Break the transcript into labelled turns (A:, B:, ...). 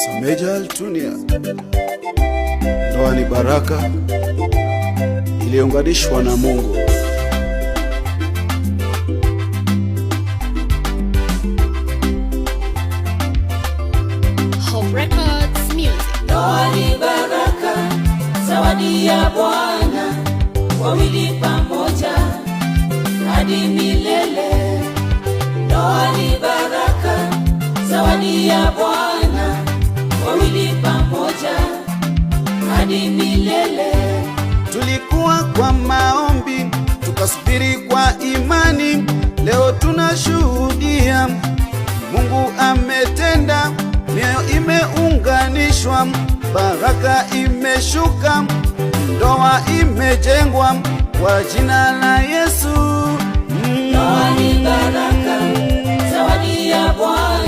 A: Sameja Altunia. Ndoa ni baraka iliyounganishwa na Mungu.
B: Hope Records Music.
C: Ndoa ni baraka, zawadi ya Bwana, wawili pamoja hadi milele. Ndoa ni baraka, zawadi ya Bwana, wawili pamoja hadi milele.
A: Tulikuwa kwa maombi, tukasubiri kwa imani, leo tunashuhudia Mungu ametenda, mioyo imeunganishwa, baraka imeshuka, ndoa imejengwa kwa jina la Yesu.
C: Ndoa ni baraka, zawadi ya Bwana,